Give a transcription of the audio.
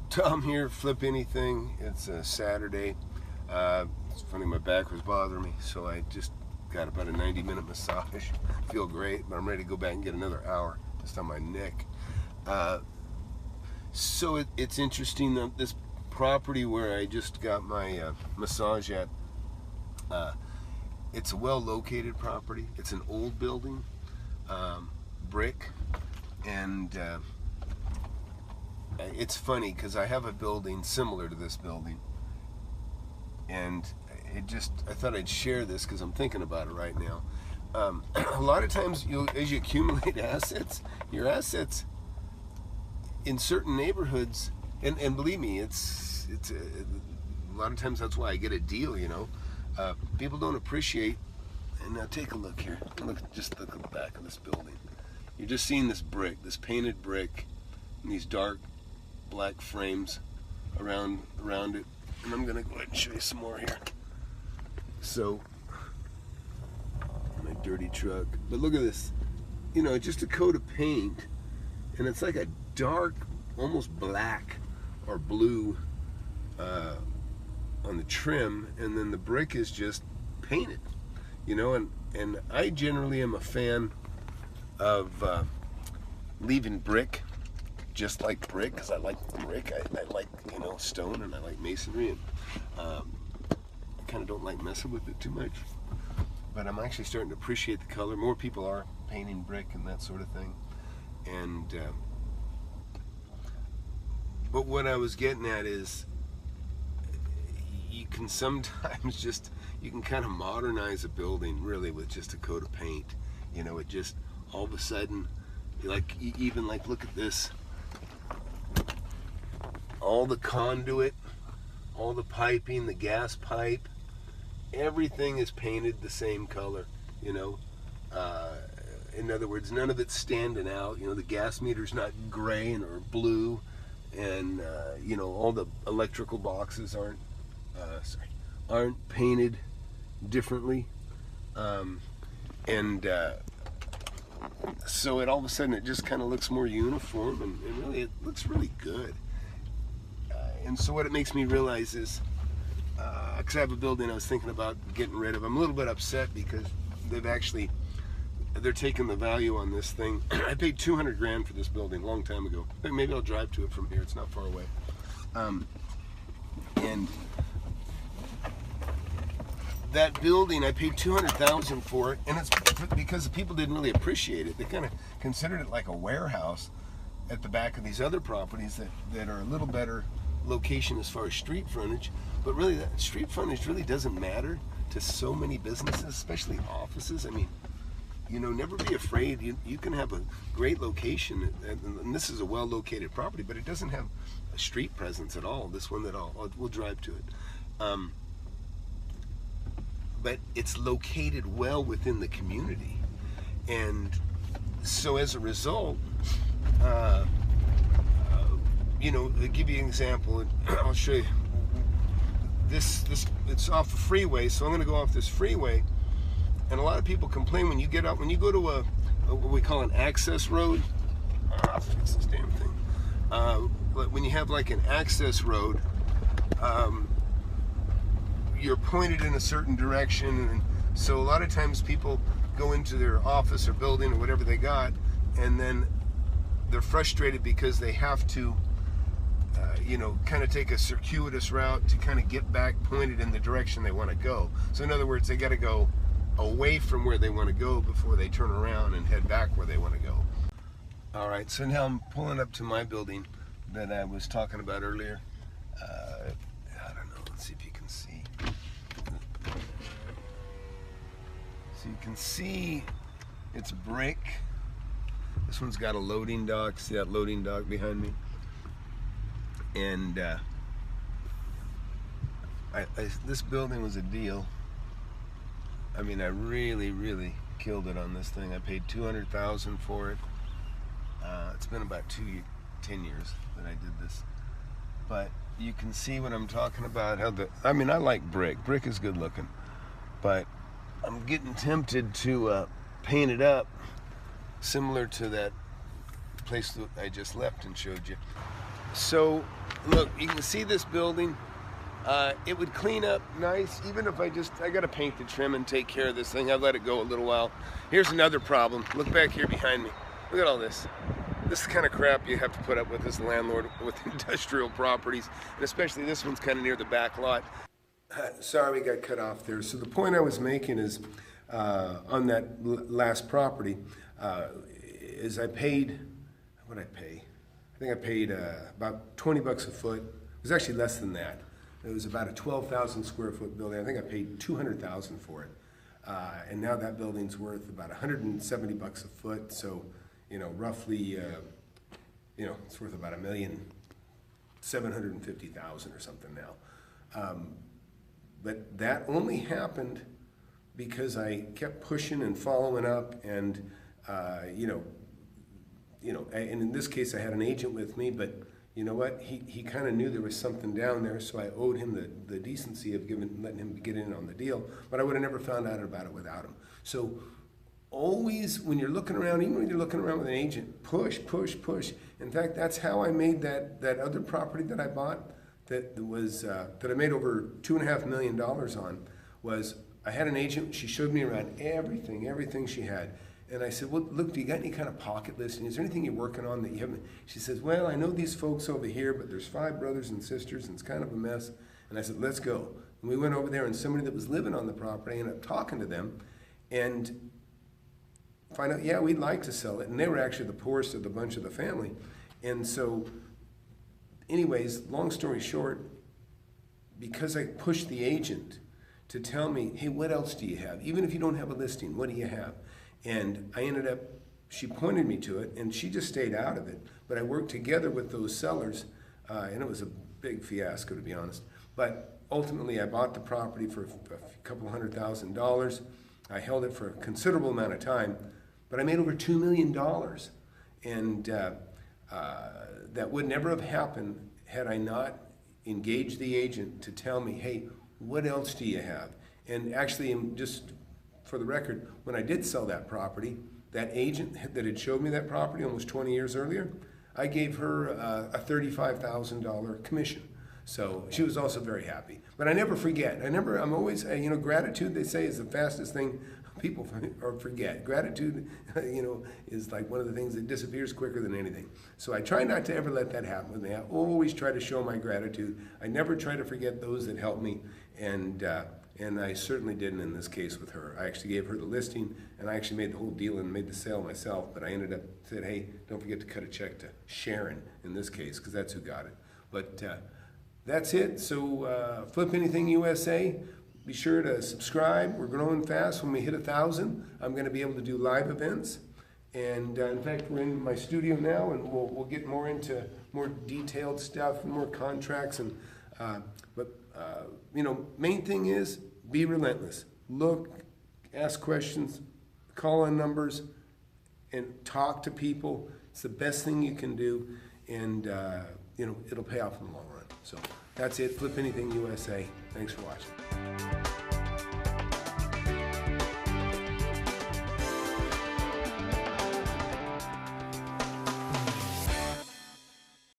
Tom here, Flip Anything. It's a Saturday. It's funny, my back was bothering me, so I just got about a 90-minute massage. Feel great, but I'm ready to go back and get another hour just on my neck. So it's interesting that this property where I just got my massage at, it's a well-located property. It's an old building, brick, and it's funny because I have a building similar to this building, and I thought I'd share this because I'm thinking about it right now. A lot of times, as you accumulate assets, your assets in certain neighborhoods, and believe me, it's a lot of times that's why I get a deal. People don't appreciate. And now take a look here. Just look at the back of this building. You're just seeing this brick, this painted brick, and these dark black frames around it. And I'm gonna go ahead and show you some more here. So, my dirty truck. But look at this. Just a coat of paint, and it's like a dark, almost black or blue on the trim, and then the brick is just painted. And I generally am a fan of leaving brick just like brick, because I like brick. I like stone, and I like masonry, and I kind of don't like messing with it too much. But I'm actually starting to appreciate the color. More people are painting brick and that sort of thing. And but what I was getting at is, you can sometimes you can kind of modernize a building really with just a coat of paint. It just all of a sudden, even look at this. All the conduit, all the piping, the gas pipe, everything is painted the same color. In other words, none of it's standing out. The gas meter's not gray or blue, and all the electrical boxes aren't painted differently, so all of a sudden it just kind of looks more uniform, and really it looks really good. And so what it makes me realize is, because I have a building I was thinking about getting rid of. I'm a little bit upset because they're taking the value on this thing. I paid $200,000 for this building a long time ago. Maybe I'll drive to it from here. It's not far away. And that building, I paid $200,000 for it, and it's because the people didn't really appreciate it. They kind of considered it like a warehouse at the back of these other properties that are a little better location as far as street frontage. But really, that street frontage really doesn't matter to so many businesses, especially offices. I mean, never be afraid. You can have a great location, and this is a well-located property, but it doesn't have a street presence at all. This one we'll drive to it. But it's located well within the community, and so as a result, I'll give you an example. I'll show you. This it's off a freeway, so I'm going to go off this freeway, and a lot of people complain when you go to what we call an access road. I'll fix this damn thing. But when you have like an access road, you're pointed in a certain direction, and so a lot of times people go into their office or building or whatever they got, and then they're frustrated because they have to kind of take a circuitous route to kind of get back pointed in the direction they want to go. So in other words, they got to go away from where they want to go before they turn around and head back where they want to go. All right, so now I'm pulling up to my building that I was talking about earlier. I don't know, let's see if you can see. So you can see it's brick. This one's got a loading dock. See that loading dock behind me? And this building was a deal. I mean, I really, really killed it on this thing. I paid $200,000 for it. It's been about 10 years that I did this. But you can see what I'm talking about. I like brick. Brick is good looking. But I'm getting tempted to paint it up similar to that place that I just left and showed you. So look, you can see this building. It would clean up nice, even if I got to paint the trim and take care of this thing. I've let it go a little while. Here's another problem. Look back here behind me. Look at all this. This is the kind of crap you have to put up with as a landlord with industrial properties, and especially this one's kind of near the back lot. Sorry we got cut off there. So the point I was making is, on that last property, is I paid, what did I pay? I think I paid about 20 bucks a foot. It was actually less than that. It was about a 12,000 square foot building. I think I paid 200,000 for it. And now that building's worth about 170 bucks a foot. So, roughly, it's worth about $1,750,000 or something now. But that only happened because I kept pushing and following up, and and in this case I had an agent with me, but you know what? He kind of knew there was something down there, so I owed him the decency of letting him get in on the deal. But I would have never found out about it without him. So always, when you're looking around, even when you're looking around with an agent, push, push, push. In fact, that's how I made that other property that I bought, that I made over $2.5 million on. Was I had an agent. She showed me around everything she had. And I said, well, look, do you got any kind of pocket listing? Is there anything you're working on that you haven't? She says, well, I know these folks over here, but there's 5 brothers and sisters, and it's kind of a mess. And I said, let's go. And we went over there, and somebody that was living on the property ended up talking to them and find out, yeah, we'd like to sell it. And they were actually the poorest of the bunch of the family. And so, anyways, long story short, because I pushed the agent to tell me, hey, what else do you have? Even if you don't have a listing, what do you have? And I ended up, she pointed me to it, and she just stayed out of it. But I worked together with those sellers, and it was a big fiasco, to be honest. But ultimately, I bought the property for a couple $100,000. I held it for a considerable amount of time, but I made over $2 million. And that would never have happened had I not engaged the agent to tell me, hey, what else do you have? And actually, just for the record, when I did sell that property, that agent that had showed me that property almost 20 years earlier, I gave her a $35,000 commission. So she was also very happy. But I never forget. I'm always, gratitude, they say, is the fastest thing people forget. Gratitude, is like one of the things that disappears quicker than anything. So I try not to ever let that happen with me. I always try to show my gratitude. I never try to forget those that helped me. And I certainly didn't in this case with her. I actually gave her the listing, and I actually made the whole deal and made the sale myself, but I ended up said, hey, don't forget to cut a check to Sharon in this case, because that's who got it. But that's it. So Flip Anything USA, be sure to subscribe. We're growing fast. When we hit 1,000, I'm going to be able to do live events. And in fact, we're in my studio now, and we'll get more into more detailed stuff and more contracts. And main thing is, be relentless. Look, ask questions, call on numbers, and talk to people. It's the best thing you can do, and it'll pay off in the long run. So that's it. Flip Anything USA. Thanks for watching.